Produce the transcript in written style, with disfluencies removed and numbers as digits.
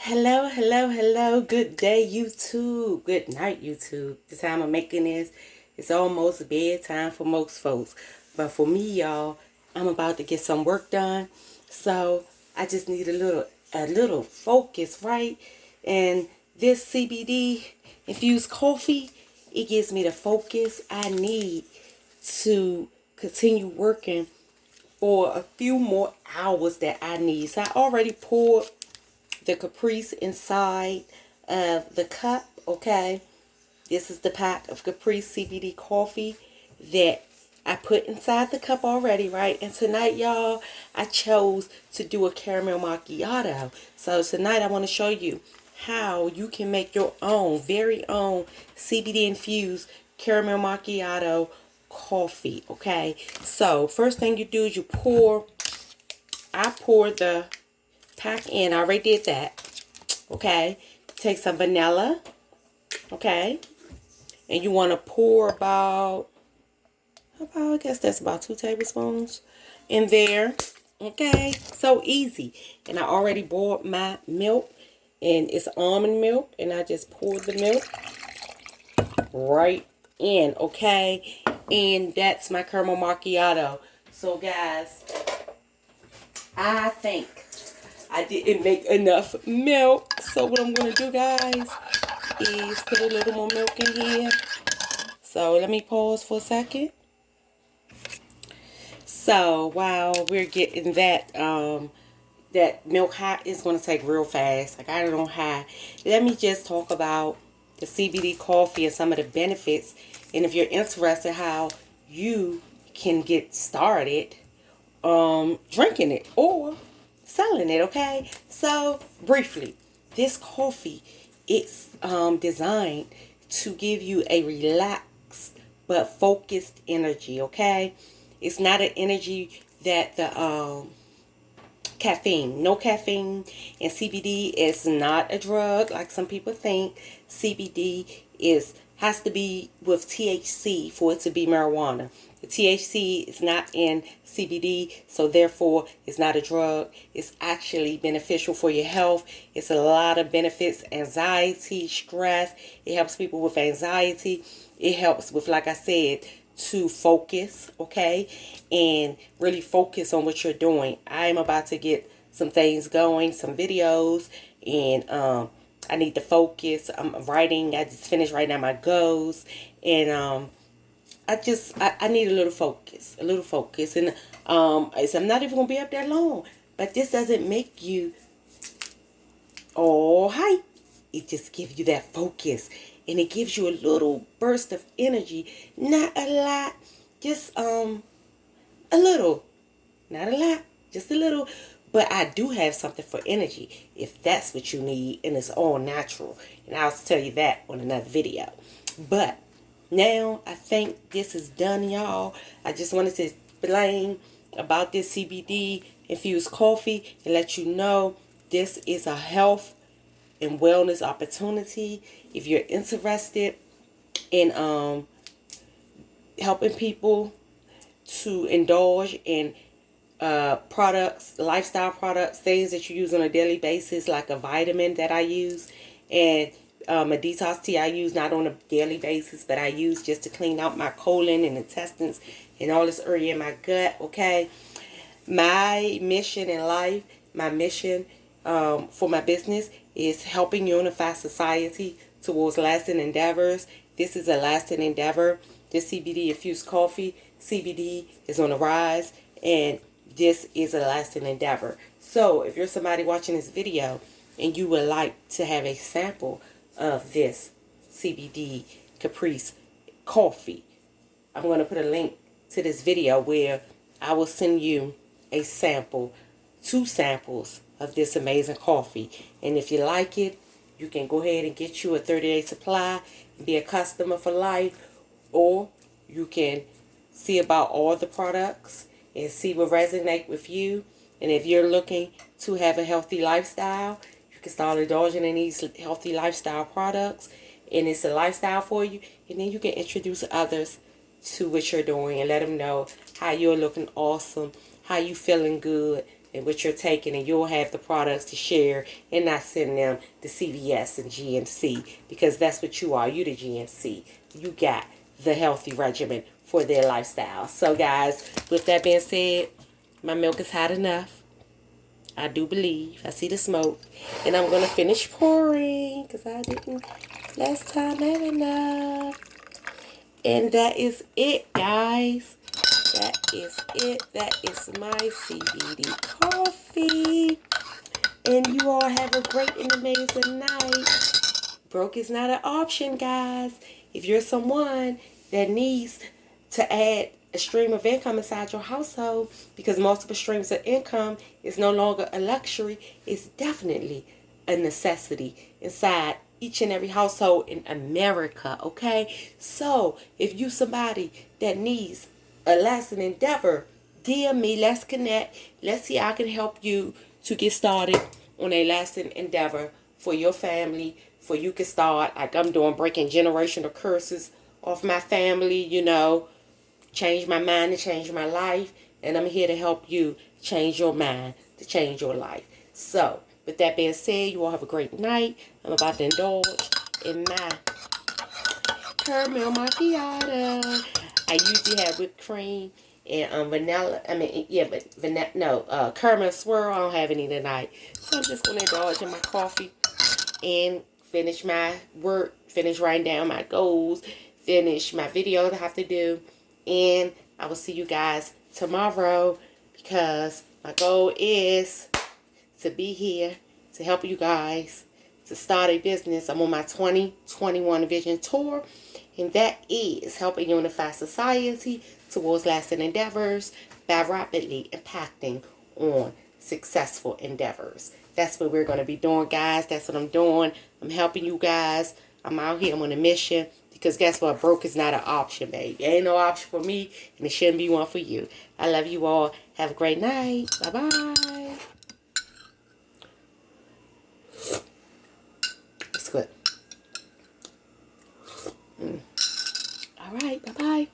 Hello, hello, hello. Good day, YouTube. Good night, YouTube. The time I'm making this, it's almost bedtime for most folks. But for me, y'all, I'm about to get some work done. So I just need a little focus, right? And this CBD infused coffee, it gives me the focus I need to continue working for a few more hours that I need. So I already poured the Caprese inside of the cup, okay? This is the pack of Caprese CBD coffee that I put inside the cup already, right? And tonight, y'all, I chose to do a caramel macchiato. So tonight I want to show you how you can make your own, very own CBD infused caramel macchiato coffee, okay? So first thing you do is I pour the pack in. I already did that. Okay. Take some vanilla. Okay. And you want to pour I guess that's about 2 tablespoons in there. Okay. So easy. And I already boiled my milk. And it's almond milk. And I just poured the milk right in. Okay. And that's my caramel macchiato. So guys, I think I didn't make enough milk. So what I'm going to do, guys, is put a little more milk in here. So let me pause for a second. So while we're getting that milk hot, it's going to take real fast. I got it on high. Let me just talk about the CBD coffee and some of the benefits. And if you're interested how you can get started drinking it or selling it, okay? So briefly, this coffee, it's designed to give you a relaxed but focused energy, okay? It's not an energy that the caffeine, no caffeine, and CBD is not a drug like some people think. CBD has to be with THC for it to be marijuana. The THC is not in CBD, so therefore it's not a drug. It's actually beneficial for your health. It's a lot of benefits: anxiety, stress. It helps people with anxiety. It helps with, like I said, to focus, okay, and really focus on what you're doing. I am about to get some things going, some videos, and I need to focus. I'm writing. I just finished writing out my goals, and I need a little focus, and I'm not even gonna be up that long. But this doesn't make you all hype. It just gives you that focus, and it gives you a little burst of energy. Not a lot, just a little, not a lot, just a little. But I do have something for energy if that's what you need, and it's all natural. And I'll tell you that on another video. But now I think this is done, y'all. I just wanted to explain about this CBD infused coffee and let you know this is a health and wellness opportunity. If you're interested in helping people to indulge in products, lifestyle products, things that you use on a daily basis, like a vitamin that I use, and a detox tea I use not on a daily basis, but I use just to clean out my colon and intestines and all this area in my gut, okay? My mission in life, my mission for my business is helping unify society towards lasting endeavors. This is a lasting endeavor. This CBD infused coffee, CBD is on the rise, and this is a lasting endeavor. So if you're somebody watching this video and you would like to have a sample of this CBD Caprese coffee, I'm going to put a link to this video where I will send you a sample, 2 samples of this amazing coffee. And if you like it, you can go ahead and get you a 30-day supply and be a customer for life, or you can see about all the products and see what resonates with you. And if you're looking to have a healthy lifestyle, you can start indulging in these healthy lifestyle products, and it's a lifestyle for you. And then you can introduce others to what you're doing and let them know how you're looking awesome, how you feeling good, and what you're taking, and you'll have the products to share and not send them to CVS and GNC, because that's what you are. You the GNC. You got the healthy regimen for their lifestyle. So guys, with that being said, my milk is hot enough. I do believe. I see the smoke. And I'm going to finish pouring because I didn't last time have enough. And that is it, guys. That is it. That is my CBD coffee. And you all have a great and amazing night. Broke is not an option, guys. If you're someone that needs to add a stream of income inside your household, because multiple streams of income is no longer a luxury, it's definitely a necessity inside each and every household in America, okay? So if you somebody that needs a lasting endeavor, DM me, let's connect. Let's see how I can help you to get started on a lasting endeavor for your family, for you can start like I'm doing, breaking generational curses off my family, change my mind to change my life. And I'm here to help you change your mind to change your life. So, with that being said, you all have a great night. I'm about to indulge in my caramel macchiato. I usually have whipped cream and vanilla. Caramel swirl. I don't have any tonight. So I'm just going to indulge in my coffee and finish my work, finish writing down my goals, finish my videos I have to do. And I will see you guys tomorrow, because my goal is to be here to help you guys to start a business. I'm on my 2021 Vision Tour, and that is helping unify society towards lasting endeavors by rapidly impacting on successful endeavors. That's what we're going to be doing, guys. That's what I'm doing. I'm helping you guys. I'm out here. I'm on a mission. Because guess what? Broke is not an option, baby. It ain't no option for me, and it shouldn't be one for you. I love you all. Have a great night. Bye-bye. It's good. All right. Bye-bye.